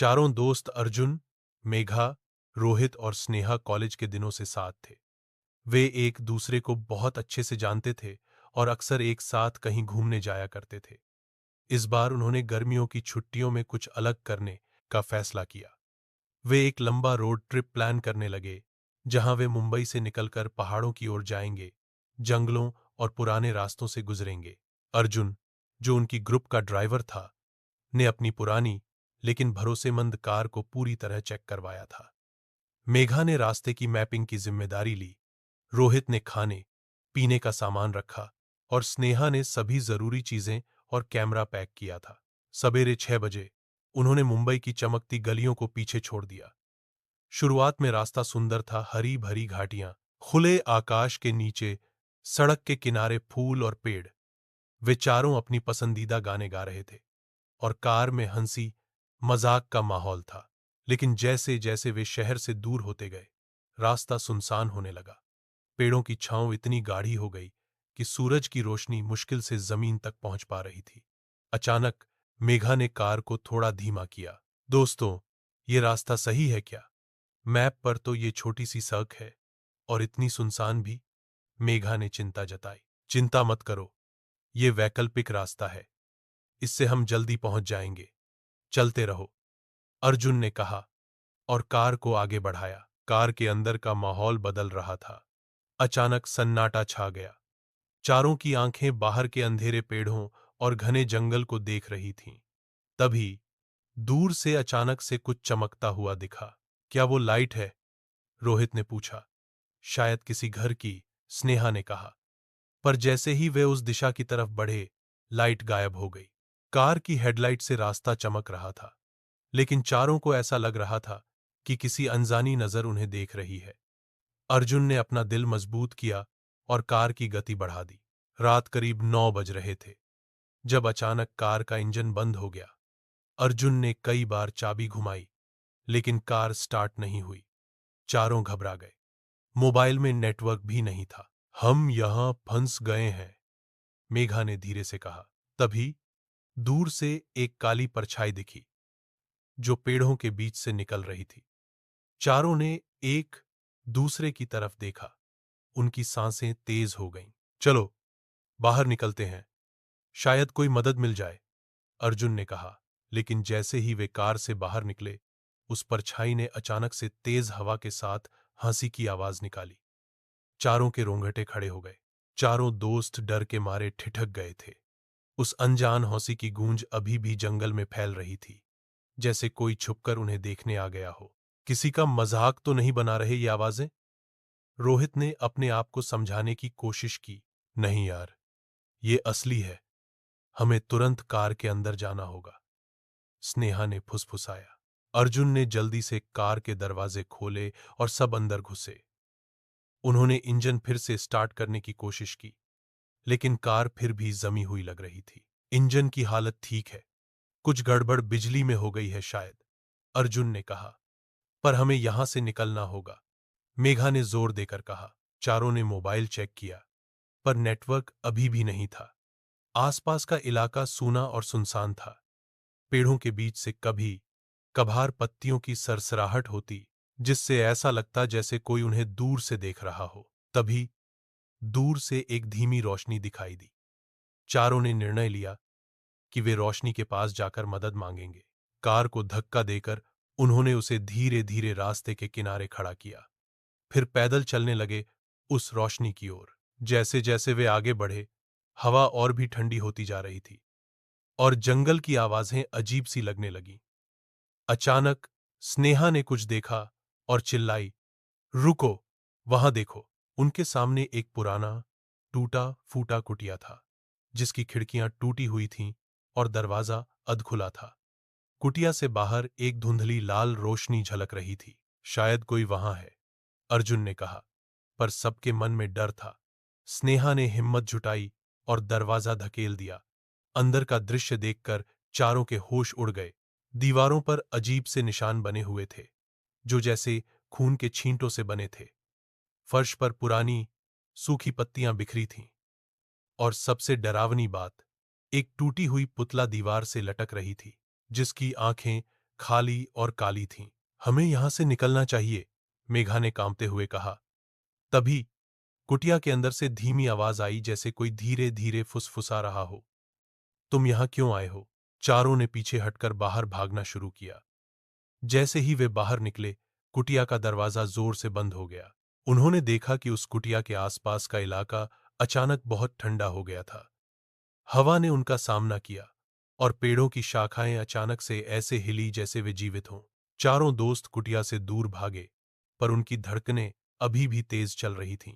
चारों दोस्त अर्जुन, मेघा, रोहित और स्नेहा कॉलेज के दिनों से साथ थे। वे एक दूसरे को बहुत अच्छे से जानते थे और अक्सर एक साथ कहीं घूमने जाया करते थे। इस बार उन्होंने गर्मियों की छुट्टियों में कुछ अलग करने का फैसला किया। वे एक लंबा रोड ट्रिप प्लान करने लगे, जहां वे मुंबई से निकलकर पहाड़ों की ओर जाएंगे, जंगलों और पुराने रास्तों से गुजरेंगे। अर्जुन, जो उनकी ग्रुप का ड्राइवर था, ने अपनी पुरानी लेकिन भरोसेमंद कार को पूरी तरह चेक करवाया था। मेघा ने रास्ते की मैपिंग की जिम्मेदारी ली, रोहित ने खाने पीने का सामान रखा और स्नेहा ने सभी जरूरी चीजें और कैमरा पैक किया था। सवेरे 6 बजे उन्होंने मुंबई की चमकती गलियों को पीछे छोड़ दिया। शुरुआत में रास्ता सुंदर था, हरी भरी घाटियां, खुले आकाश के नीचे, सड़क के किनारे फूल और पेड़। वे चारों अपनी पसंदीदा गाने गा रहे थे और कार में हंसी मजाक का माहौल था। लेकिन जैसे जैसे वे शहर से दूर होते गए, रास्ता सुनसान होने लगा। पेड़ों की छांव इतनी गाढ़ी हो गई कि सूरज की रोशनी मुश्किल से जमीन तक पहुंच पा रही थी। अचानक मेघा ने कार को थोड़ा धीमा किया। दोस्तों, ये रास्ता सही है क्या? मैप पर तो ये छोटी सी सड़क है और इतनी सुनसान भी। मेघा ने चिंता जताई। चिंता मत करो, ये वैकल्पिक रास्ता है, इससे हम जल्दी पहुंच जाएंगे। चलते रहो, अर्जुन ने कहा और कार को आगे बढ़ाया। कार के अंदर का माहौल बदल रहा था। अचानक सन्नाटा छा गया। चारों की आंखें बाहर के अंधेरे पेड़ों और घने जंगल को देख रही थीं। तभी दूर से अचानक से कुछ चमकता हुआ दिखा। क्या वो लाइट है? रोहित ने पूछा। शायद किसी घर की, स्नेहा ने कहा। पर जैसे ही वे उस दिशा की तरफ बढ़े, लाइट गायब हो गई। कार की हेडलाइट से रास्ता चमक रहा था, लेकिन चारों को ऐसा लग रहा था कि किसी अनजानी नजर उन्हें देख रही है। अर्जुन ने अपना दिल मजबूत किया और कार की गति बढ़ा दी। रात करीब 9 बज रहे थे जब अचानक कार का इंजन बंद हो गया। अर्जुन ने कई बार चाबी घुमाई, लेकिन कार स्टार्ट नहीं हुई। चारों घबरा गए। मोबाइल में नेटवर्क भी नहीं था। हम यहां फंस गए हैं, मेघा ने धीरे से कहा। तभी दूर से एक काली परछाई दिखी, जो पेड़ों के बीच से निकल रही थी। चारों ने एक दूसरे की तरफ देखा। उनकी सांसें तेज हो गईं। चलो, बाहर निकलते हैं, शायद कोई मदद मिल जाए, अर्जुन ने कहा। लेकिन जैसे ही वे कार से बाहर निकले, उस परछाई ने अचानक से तेज हवा के साथ हंसी की आवाज निकाली। चारों के रोंगटे खड़े हो गए। चारों दोस्त डर के मारे ठिठक गए थे। उस अनजान हंसी की गूंज अभी भी जंगल में फैल रही थी, जैसे कोई छुपकर उन्हें देखने आ गया हो। किसी का मजाक तो नहीं बना रहे ये आवाजें? रोहित ने अपने आप को समझाने की कोशिश की। नहीं यार, ये असली है, हमें तुरंत कार के अंदर जाना होगा, स्नेहा ने फुसफुसाया। अर्जुन ने जल्दी से कार के दरवाजे खोले और सब अंदर घुसे। उन्होंने इंजन फिर से स्टार्ट करने की कोशिश की, लेकिन कार फिर भी जमी हुई लग रही थी। इंजन की हालत ठीक है, कुछ गड़बड़ बिजली में हो गई है शायद, अर्जुन ने कहा। पर हमें यहां से निकलना होगा, मेघा ने जोर देकर कहा। चारों ने मोबाइल चेक किया, पर नेटवर्क अभी भी नहीं था। आसपास का इलाका सूना और सुनसान था। पेड़ों के बीच से कभी कभार पत्तियों की सरसराहट होती, जिससे ऐसा लगता जैसे कोई उन्हें दूर से देख रहा हो। तभी दूर से एक धीमी रोशनी दिखाई दी। चारों ने निर्णय लिया कि वे रोशनी के पास जाकर मदद मांगेंगे। कार को धक्का देकर उन्होंने उसे धीरे धीरे रास्ते के किनारे खड़ा किया, फिर पैदल चलने लगे उस रोशनी की ओर। जैसे जैसे वे आगे बढ़े, हवा और भी ठंडी होती जा रही थी और जंगल की आवाजें अजीब सी लगने लगीं। अचानक स्नेहा ने कुछ देखा और चिल्लाई, रुको, वहां देखो। उनके सामने एक पुराना टूटा फूटा कुटिया था, जिसकी खिड़कियां टूटी हुई थीं और दरवाजा अधखुला था। कुटिया से बाहर एक धुंधली लाल रोशनी झलक रही थी। शायद कोई वहां है, अर्जुन ने कहा, पर सबके मन में डर था। स्नेहा ने हिम्मत जुटाई और दरवाजा धकेल दिया। अंदर का दृश्य देखकर चारों के होश उड़ गए। दीवारों पर अजीब से निशान बने हुए थे, जो जैसे खून के छींटों से बने थे। फर्श पर पुरानी सूखी पत्तियां बिखरी थीं और सबसे डरावनी बात, एक टूटी हुई पुतला दीवार से लटक रही थी, जिसकी आंखें खाली और काली थीं। हमें यहां से निकलना चाहिए, मेघा ने कांपते हुए कहा। तभी कुटिया के अंदर से धीमी आवाज आई, जैसे कोई धीरे धीरे फुसफुसा रहा हो। तुम यहां क्यों आए हो? चारों ने पीछे हटकर बाहर भागना शुरू किया। जैसे ही वे बाहर निकले, कुटिया का दरवाजा जोर से बंद हो गया। उन्होंने देखा कि उस कुटिया के आसपास का इलाका अचानक बहुत ठंडा हो गया था। हवा ने उनका सामना किया और पेड़ों की शाखाएं अचानक से ऐसे हिली जैसे वे जीवित हों। चारों दोस्त कुटिया से दूर भागे, पर उनकी धड़कनें अभी भी तेज चल रही थीं।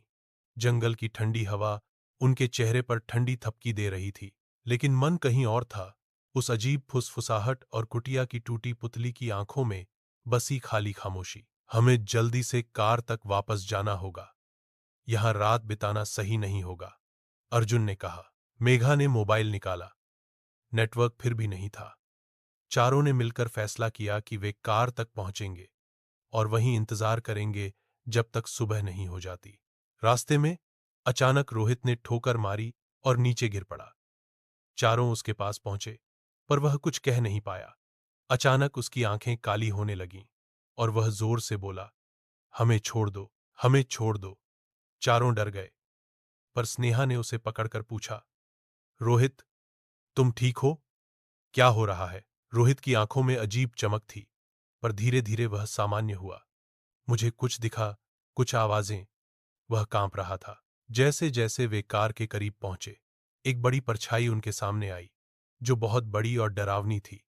जंगल की ठंडी हवा उनके चेहरे पर ठंडी थपकी दे रही थी, लेकिन मन कहीं और था। उस अजीब फुसफुसाहट और कुटिया की टूटी पुतली की आंखों में बसी खाली खामोशी। हमें जल्दी से कार तक वापस जाना होगा, यहां रात बिताना सही नहीं होगा, अर्जुन ने कहा। मेघा ने मोबाइल निकाला। नेटवर्क फिर भी नहीं था। चारों ने मिलकर फैसला किया कि वे कार तक पहुंचेंगे और वहीं इंतजार करेंगे जब तक सुबह नहीं हो जाती। रास्ते में अचानक रोहित ने ठोकर मारी और नीचे गिर पड़ा। चारों उसके पास पहुंचे, पर वह कुछ कह नहीं पाया। अचानक उसकी आंखें काली होने लगीं और वह जोर से बोला, हमें छोड़ दो, हमें छोड़ दो। चारों डर गए, पर स्नेहा ने उसे पकड़कर पूछा, रोहित, तुम ठीक हो? क्या हो रहा है? रोहित की आंखों में अजीब चमक थी, पर धीरे धीरे वह सामान्य हुआ। मुझे कुछ दिखा, कुछ आवाजें। वह कांप रहा था। जैसे जैसे वे कार के करीब पहुंचे, एक बड़ी परछाई उनके सामने आई, जो बहुत बड़ी और डरावनी थी।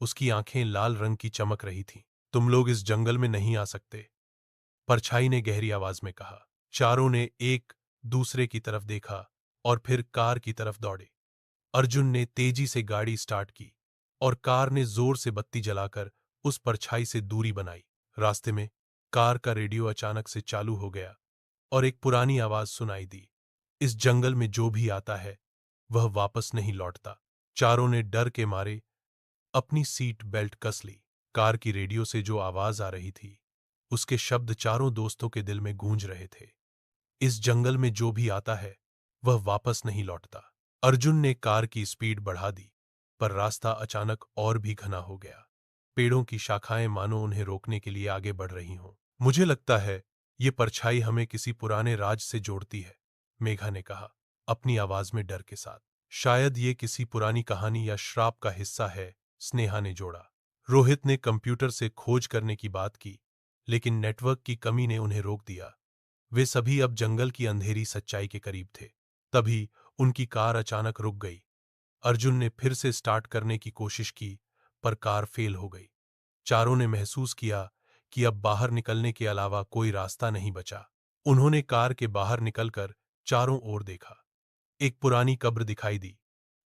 उसकी आंखें लाल रंग की चमक रही थीं। तुम लोग इस जंगल में नहीं आ सकते, परछाई ने गहरी आवाज में कहा। चारों ने एक दूसरे की तरफ देखा और फिर कार की तरफ दौड़े। अर्जुन ने तेजी से गाड़ी स्टार्ट की और कार ने जोर से बत्ती जलाकर उस परछाई से दूरी बनाई। रास्ते में कार का रेडियो अचानक से चालू हो गया और एक पुरानी आवाज सुनाई दी, इस जंगल में जो भी आता है वह वापस नहीं लौटता। चारों ने डर के मारे अपनी सीट बेल्ट कस ली। कार की रेडियो से जो आवाज आ रही थी, उसके शब्द चारों दोस्तों के दिल में गूंज रहे थे। इस जंगल में जो भी आता है वह वापस नहीं लौटता। अर्जुन ने कार की स्पीड बढ़ा दी, पर रास्ता अचानक और भी घना हो गया। पेड़ों की शाखाएं मानो उन्हें रोकने के लिए आगे बढ़ रही हों। मुझे लगता है ये परछाई हमें किसी पुराने राज से जोड़ती है, मेघा ने कहा, अपनी आवाज में डर के साथ। शायद ये किसी पुरानी कहानी या श्राप का हिस्सा है, स्नेहा ने जोड़ा। रोहित ने कंप्यूटर से खोज करने की बात की, लेकिन नेटवर्क की कमी ने उन्हें रोक दिया। वे सभी अब जंगल की अंधेरी सच्चाई के करीब थे। तभी उनकी कार अचानक रुक गई। अर्जुन ने फिर से स्टार्ट करने की कोशिश की, पर कार फेल हो गई। चारों ने महसूस किया कि अब बाहर निकलने के अलावा कोई रास्ता नहीं बचा। उन्होंने कार के बाहर निकलकर चारों ओर देखा। एक पुरानी कब्र दिखाई दी,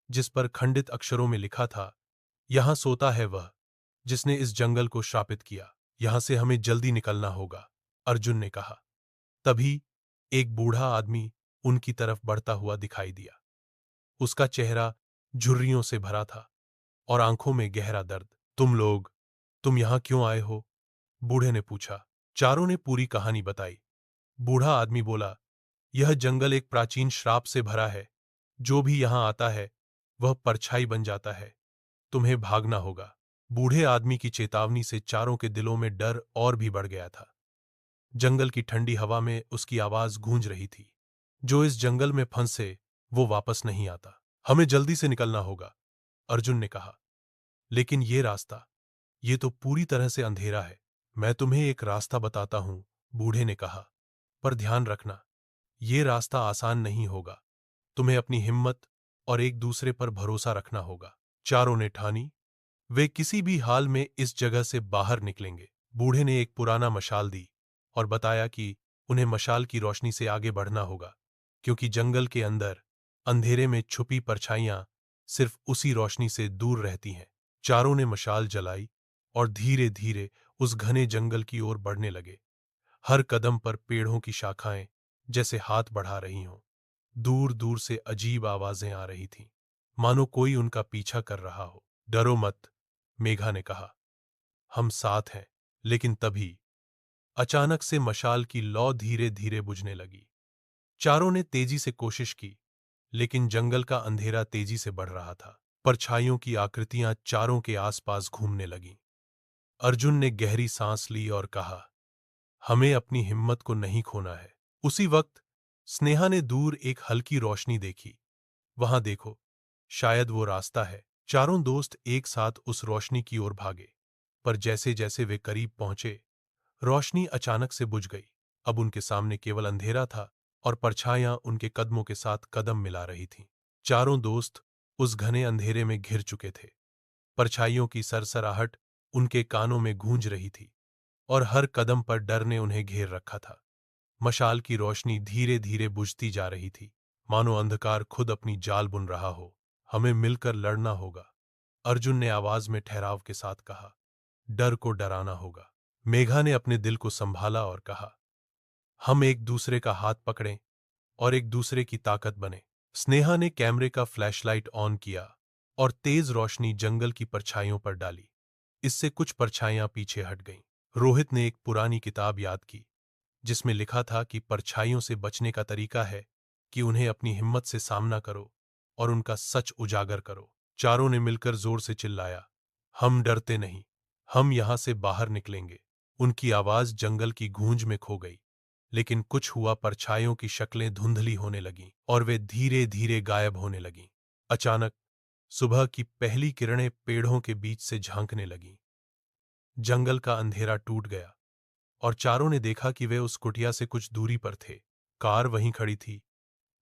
जिस पर खंडित अक्षरों में लिखा था, यहां सोता है वह जिसने इस जंगल को श्रापित किया। यहां से हमें जल्दी निकलना होगा, अर्जुन ने कहा। तभी एक बूढ़ा आदमी उनकी तरफ बढ़ता हुआ दिखाई दिया। उसका चेहरा झुर्रियों से भरा था और आंखों में गहरा दर्द। तुम यहां क्यों आए हो? बूढ़े ने पूछा। चारों ने पूरी कहानी बताई। बूढ़ा आदमी बोला, यह जंगल एक प्राचीन श्राप से भरा है। जो भी यहां आता है वह परछाई बन जाता है। तुम्हें भागना होगा। बूढ़े आदमी की चेतावनी से चारों के दिलों में डर और भी बढ़ गया था। जंगल की ठंडी हवा में उसकी आवाज गूंज रही थी, जो इस जंगल में फंसे वो वापस नहीं आता। हमें जल्दी से निकलना होगा, अर्जुन ने कहा। लेकिन ये तो पूरी तरह से अंधेरा है। मैं तुम्हें एक रास्ता बताता हूं, बूढ़े ने कहा, पर ध्यान रखना, ये रास्ता आसान नहीं होगा। तुम्हें अपनी हिम्मत और एक दूसरे पर भरोसा रखना होगा। चारों ने ठानी, वे किसी भी हाल में इस जगह से बाहर निकलेंगे। बूढ़े ने एक पुराना मशाल दी और बताया कि उन्हें मशाल की रोशनी से आगे बढ़ना होगा, क्योंकि जंगल के अंदर अंधेरे में छुपी परछाइयां सिर्फ उसी रोशनी से दूर रहती हैं। चारों ने मशाल जलाई और धीरे धीरे उस घने जंगल की ओर बढ़ने लगे। हर कदम पर पेड़ों की शाखाएं जैसे हाथ बढ़ा रही हों। दूर दूर से अजीब आवाजें आ रही थीं, मानो कोई उनका पीछा कर रहा हो। डरो मत, मेघा ने कहा, हम साथ हैं। लेकिन तभी अचानक से मशाल की लौ धीरे धीरे बुझने लगी। चारों ने तेजी से कोशिश की, लेकिन जंगल का अंधेरा तेजी से बढ़ रहा था। परछाइयों की आकृतियां चारों के आसपास घूमने लगीं। अर्जुन ने गहरी सांस ली और कहा, हमें अपनी हिम्मत को नहीं खोना है। उसी वक्त स्नेहा ने दूर एक हल्की रोशनी देखी। वहां देखो, शायद वो रास्ता है। चारों दोस्त एक साथ उस रोशनी की ओर भागे, पर जैसे जैसे वे करीब पहुंचे, रोशनी अचानक से बुझ गई। अब उनके सामने केवल अंधेरा था और परछाइयां उनके कदमों के साथ कदम मिला रही थीं। चारों दोस्त उस घने अंधेरे में घिर चुके थे। परछाइयों की सरसराहट उनके कानों में गूंज रही थी और हर कदम पर डर ने उन्हें घेर रखा था। मशाल की रोशनी धीरे धीरे बुझती जा रही थी, मानो अंधकार खुद अपनी जाल बुन रहा हो। हमें मिलकर लड़ना होगा, अर्जुन ने आवाज में ठहराव के साथ कहा। डर को डराना होगा। मेघा ने अपने दिल को संभाला और कहा, हम एक दूसरे का हाथ पकड़ें और एक दूसरे की ताकत बने। स्नेहा ने कैमरे का फ्लैशलाइट ऑन किया और तेज रोशनी जंगल की परछाइयों पर डाली। इससे कुछ परछाइयां पीछे हट गईं। रोहित ने एक पुरानी किताब याद की, जिसमें लिखा था कि परछाइयों से बचने का तरीका है कि उन्हें अपनी हिम्मत से सामना करो और उनका सच उजागर करो। चारों ने मिलकर जोर से चिल्लाया, हम डरते नहीं, हम यहां से बाहर निकलेंगे। उनकी आवाज जंगल की गूंज में खो गई, लेकिन कुछ हुआ, परछाइयों की शक्लें धुंधली होने लगीं और वे धीरे धीरे गायब होने लगीं। अचानक सुबह की पहली किरणें पेड़ों के बीच से झांकने लगीं। जंगल का अंधेरा टूट गया और चारों ने देखा कि वे उस कुटिया से कुछ दूरी पर थे। कार वहीं खड़ी थी,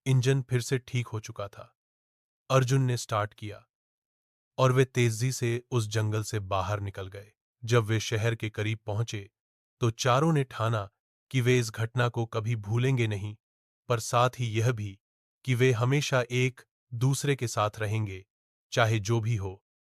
इंजन फिर से ठीक हो चुका था। अर्जुन ने स्टार्ट किया और वे तेजी से उस जंगल से बाहर निकल गए। जब वे शहर के करीब पहुंचे, तो चारों ने ठाना कि वे इस घटना को कभी भूलेंगे नहीं, पर साथ ही यह भी कि वे हमेशा एक दूसरे के साथ रहेंगे, चाहे जो भी हो।